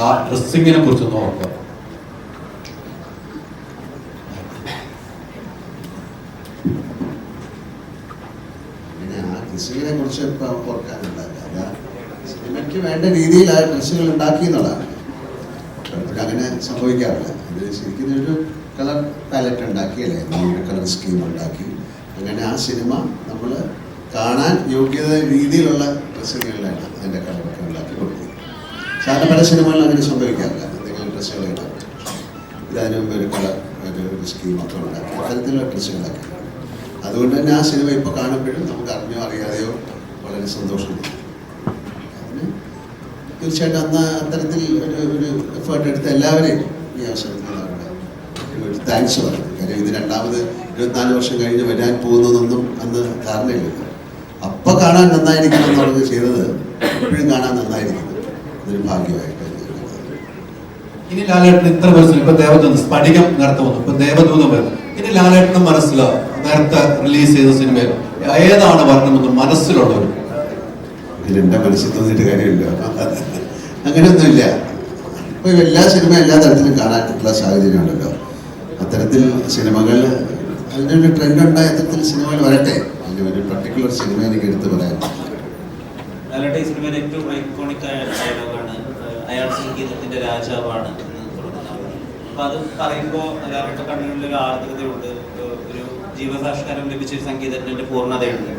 ആ ഡ്രസ്സിങ്ങിനെ കുറിച്ചൊന്ന് ഓർക്കുക. ഡ്രസ്സുകളെ കുറിച്ച് ഇപ്പം ഓർക്കാനുണ്ടാവില്ല. സിനിമയ്ക്ക് വേണ്ട രീതിയിൽ ആ ഡ്രസ്സുകൾ ഉണ്ടാക്കി എന്നുള്ളതാണ്. അങ്ങനെ സംഭവിക്കാറില്ല. ഇത് ശരിക്കും ഒരു കളർ പാലറ്റ് ഉണ്ടാക്കിയല്ലേ, നമ്മുടെ കളർ സ്കീം ഉണ്ടാക്കി അങ്ങനെ ആ സിനിമ നമ്മൾ കാണാൻ യോഗ്യത രീതിയിലുള്ള ഡ്രസ്സുകളിലാണ് അതിൻ്റെ കളറൊക്കെ ഉണ്ടാക്കി കൊടുക്കുന്നത്. സാധാരണ പല സിനിമകളിൽ അങ്ങനെ സംഭവിക്കാറില്ല. എന്തെങ്കിലും ഡ്രസ്സുകൾ ഉണ്ടാകും, ഇതിനു മുമ്പ് ഒരു കളർ ഒരു സ്കീമൊക്കെ ഉണ്ടാക്കി അത്തരത്തിലുള്ള ഡ്രസ്സുകളൊക്കെ. അതുകൊണ്ട് തന്നെ ആ സിനിമ ഇപ്പോൾ കാണുമ്പോഴും നമുക്ക് അറിഞ്ഞോ അറിയാതെയോ വളരെ സന്തോഷം തോന്നും. അതിന് തീർച്ചയായിട്ടും അന്ന് അത്തരത്തിൽ ഒരു എഫേർട്ട് എടുത്ത എല്ലാവരെയും ഈ അവസരത്തിൽ ഒരു താങ്ക്സ് പറഞ്ഞു. കാര്യം ഇത് രണ്ടാമത് 24 വർഷം കഴിഞ്ഞ് വരാൻ പോകുന്നതൊന്നും അന്ന് ധാരണയില്ലല്ലോ. അപ്പം കാണാൻ നന്നായിരിക്കണം എന്ന് പറഞ്ഞ് ചെയ്തത് എപ്പോഴും കാണാൻ നന്നായിരിക്കണം. അതൊരു ഭാഗ്യമായിട്ട്. ഇനി ലാലേട്ടൻ ഇത്ര വർഷം ഇപ്പൊ ദേവദൂതം സ്ഫടികം നേരത്തെ വന്നു, ഇപ്പൊ ദേവദൂതം വരുന്നു. ഇനി ലാലേട്ടന്റെ മനസ്സിൽ നേരത്തെ റിലീസ് ചെയ്ത സിനിമയിൽ ഏതാണ് വരണമെന്ന് മനസ്സിലുള്ളവർ? ഇതിലെന്റെ മനസ്സിൽ തോന്നിയിട്ട് കാര്യമില്ല. അങ്ങനെയൊന്നുമില്ല. ഇപ്പൊ എല്ലാ സിനിമ എല്ലാ തരത്തിലും കാണാനുള്ള സാഹചര്യമുണ്ടല്ലോ. അത്തരത്തിൽ സിനിമകൾ അതിനൊരു ട്രെൻഡ് ഉണ്ടായ അത്തരത്തിൽ സിനിമകൾ വരട്ടെ. അതിന് ഒരു പർട്ടിക്കുലർ സിനിമ എനിക്ക് എടുത്ത് പറയാൻ ലാലേട്ടൻ ഈ സിനിമയിൽ ഏറ്റവും ഐക്കോണിക് ആയ ഡയലോഗാണ് അയാൾ സംഗീതത്തിന്റെ രാജാവാണ് എന്ന് തുടങ്ങുന്നത്. അപ്പൊ അത് പറയുമ്പോൾ ലാലേട്ടൻ കണ്ണുകളിൽ ഒരു ആർദ്രതയുണ്ട്, ഒരു ജീവസാക്ഷാത്കാരം ലഭിച്ച ഒരു സംഗീതത്തിന്റെ പൂർണ്ണതയുണ്ട്.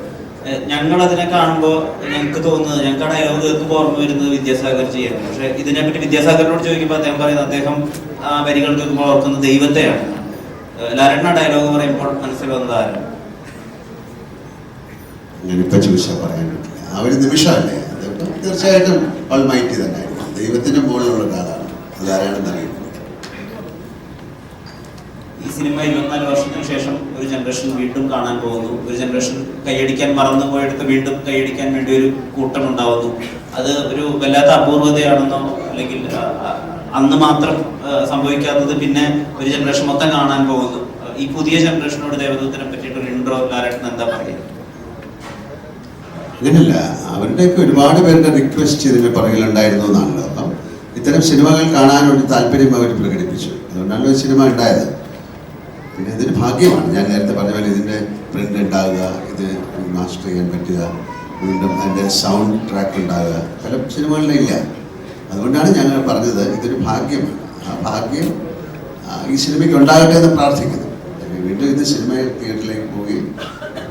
ഞങ്ങൾ അതിനെ കാണുമ്പോൾ ഞങ്ങൾക്ക് തോന്നുന്നത്, ഞങ്ങൾക്ക് ആ ഡയലോഗ് കേൾക്കുമ്പോൾ ഓർമ്മ വരുന്നത് വിദ്യാസാഗർ ചെയ്യുന്നു. പക്ഷെ ഇതിനെപ്പറ്റി വിദ്യാസാഗറിനോട് ചോദിക്കുമ്പോൾ അദ്ദേഹം പറയുന്നത് അദ്ദേഹം ആ വരികൾ കേൾക്കുമ്പോൾ ഓർക്കുന്നത് ദൈവത്തെയാണ്. ലാലേട്ടൻ ഡയലോഗ് പറയുമ്പോൾ മനസ്സിൽ വന്നത് ആരാണ്? ഞാനിപ്പോൾ ചോദിച്ചാൽ പറയാൻ പറ്റില്ല. ആ ഒരു നിമിഷമല്ലേ, തീർച്ചയായിട്ടും ഓൾമൈറ്റി തന്നെയായിരിക്കും. ദൈവത്തിന്റെ മുകളിലുള്ള ഒരാളാണ്. അതാരാണെന്ന് അറിയുന്നത്. ഈ സിനിമ 24 വർഷത്തിന് ശേഷം ഒരു ജനറേഷൻ വീണ്ടും കാണാൻ പോകുന്നു. ഒരു ജനറേഷൻ കൈയടിക്കാൻ മറന്നുപോയെടുത്ത് വീണ്ടും കൈയടിക്കാൻ വേണ്ടി ഒരു കൂട്ടം ഉണ്ടാവുന്നു. അത് ഒരു വല്ലാത്ത അപൂർവതയാണെന്നോ അല്ലെങ്കിൽ അന്ന് മാത്രം സംഭവിക്കാത്തത് പിന്നെ ഒരു ജനറേഷൻ മൊത്തം കാണാൻ പോകുന്നു. ഈ പുതിയ ജനറേഷനോട് ദേവദൂതനെ പറ്റിയിട്ട് ഒരു ഇൻട്രോ ലാലേട്ടൻ എന്താ പറയുക? അങ്ങനെയല്ല, അവരുടെയൊക്കെ ഒരുപാട് പേരുടെ റിക്വസ്റ്റ് ഇതിന് പുറകിലുണ്ടായിരുന്നു എന്നാണല്ലോ. അപ്പം ഇത്തരം സിനിമകൾ കാണാനൊരു താല്പര്യം അവർ പ്രകടിപ്പിച്ചു. അതുകൊണ്ടാണ് ഒരു സിനിമ ഉണ്ടായത്. പിന്നെ ഇതൊരു ഭാഗ്യമാണ്. ഞാൻ നേരത്തെ പറഞ്ഞ പോലെ ഇതിൻ്റെ പ്രിന്റ് ഉണ്ടാവുക, ഇത് മാസ്റ്റർ ചെയ്യാൻ പറ്റുക, വീണ്ടും അതിൻ്റെ സൗണ്ട് ട്രാക്ക് ഉണ്ടാവുക, പല സിനിമകളിലും ഇല്ല. അതുകൊണ്ടാണ് ഞങ്ങൾ പറഞ്ഞത് ഇതൊരു ഭാഗ്യമാണ്. ആ ഭാഗ്യം ഈ സിനിമയ്ക്ക് ഉണ്ടാകട്ടെ എന്ന് പ്രാർത്ഥിക്കുന്നു. വീണ്ടും ഇത് സിനിമ തിയേറ്ററിലേക്ക് പോവുകയും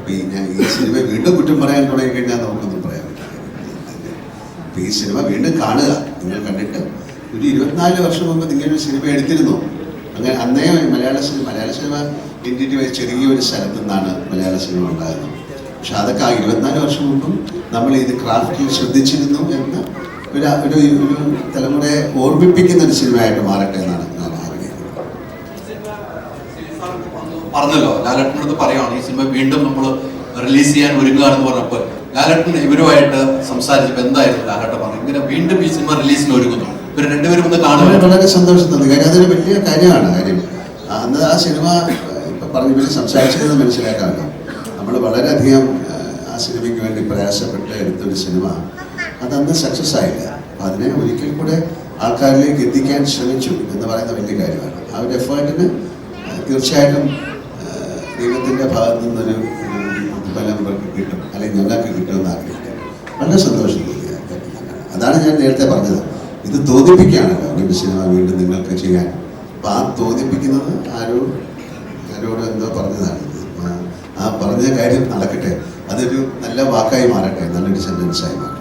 പിന്നെ ഈ സിനിമ വീണ്ടും കുറ്റം പറയാൻ തുടങ്ങിക്കഴിഞ്ഞാൽ നമുക്കൊന്നും പറയാൻ പറ്റില്ല. അപ്പം ഈ സിനിമ വീണ്ടും കാണുക. നിങ്ങൾ കണ്ടിട്ട് ഒരു 24 വർഷം മുമ്പ് നിങ്ങളൊരു സിനിമ എടുത്തിരുന്നു. അങ്ങനെ അന്നേ മലയാള സിനിമ ഇന്ത്യയുടെ ചെറിയൊരു സ്ഥലത്തു നിന്നാണ് മലയാള സിനിമ ഉണ്ടാകുന്നത്. പക്ഷെ അതൊക്കെ ആ 24 വർഷം മുമ്പും നമ്മൾ ഇത് ക്രാഫ്റ്റിൽ ശ്രദ്ധിച്ചിരുന്നു എന്ന് ഒരു തലമുറയെ ഓർമ്മിപ്പിക്കുന്ന ഒരു സിനിമയായിട്ട് മാറട്ടെ എന്നാണ് ഞാൻ ആഗ്രഹിക്കുന്നത്. പറഞ്ഞല്ലോ, ലാലേട്ടനോട് പറയുകയാണ് ഈ സിനിമ വീണ്ടും നമ്മൾ റിലീസ് ചെയ്യാൻ ഒരുങ്ങുകയാണെന്ന് പറഞ്ഞപ്പോൾ ലാലേട്ടൻ ഇവരുമായിട്ട് സംസാരിച്ചപ്പോൾ എന്തായിരുന്നു ലാലേട്ടൻ പറഞ്ഞു ഇങ്ങനെ വീണ്ടും ഈ സിനിമ റിലീസിന് ഒരുങ്ങുന്നു, ഇവർ രണ്ടുപേരും ഒന്ന് കാണുമ്പോൾ വളരെ സന്തോഷം തോന്നി. കാര്യം അതൊരു വലിയ കാര്യമാണ്. കാര്യം അന്ന് ആ സിനിമ ഇപ്പം പറഞ്ഞ സംസാരിച്ചത് മനസ്സിലാക്കാമല്ലോ. നമ്മൾ വളരെയധികം ആ സിനിമയ്ക്ക് വേണ്ടി പ്രയാസപ്പെട്ട് എടുത്തൊരു സിനിമ അതന്ന് സക്സസ് ആയില്ല. അപ്പം അതിനെ ഒരിക്കൽ കൂടെ ആൾക്കാരിലേക്ക് എത്തിക്കാൻ ശ്രമിച്ചു എന്ന് പറയുന്ന വലിയ കാര്യമാണ്. ആ ഒരു എഫേർട്ടിന് തീർച്ചയായിട്ടും ദൈവത്തിൻ്റെ ഭാഗത്തു നിന്നൊരു ഫലം കിട്ടും, അല്ലെങ്കിൽ ഞങ്ങൾക്ക് കിട്ടുമെന്ന് ആഗ്രഹിക്കുന്നു. വളരെ സന്തോഷം തോന്നിയ. അതാണ് ഞാൻ നേരത്തെ പറഞ്ഞത്. ഇത് തോന്നിപ്പിക്കുകയാണല്ലോ ഒരു സിനിമ വീണ്ടും നിങ്ങൾക്ക് ചെയ്യാൻ. അപ്പം ആ തോന്നിപ്പിക്കുന്നത് ആരോട് എന്തോ പറഞ്ഞതാണ്. ആ പറഞ്ഞ കാര്യം നടക്കട്ടെ, അതൊരു നല്ല വാക്കായി മാറട്ടെ, നല്ലൊരു സെൻറ്റൻസായി മാറട്ടെ.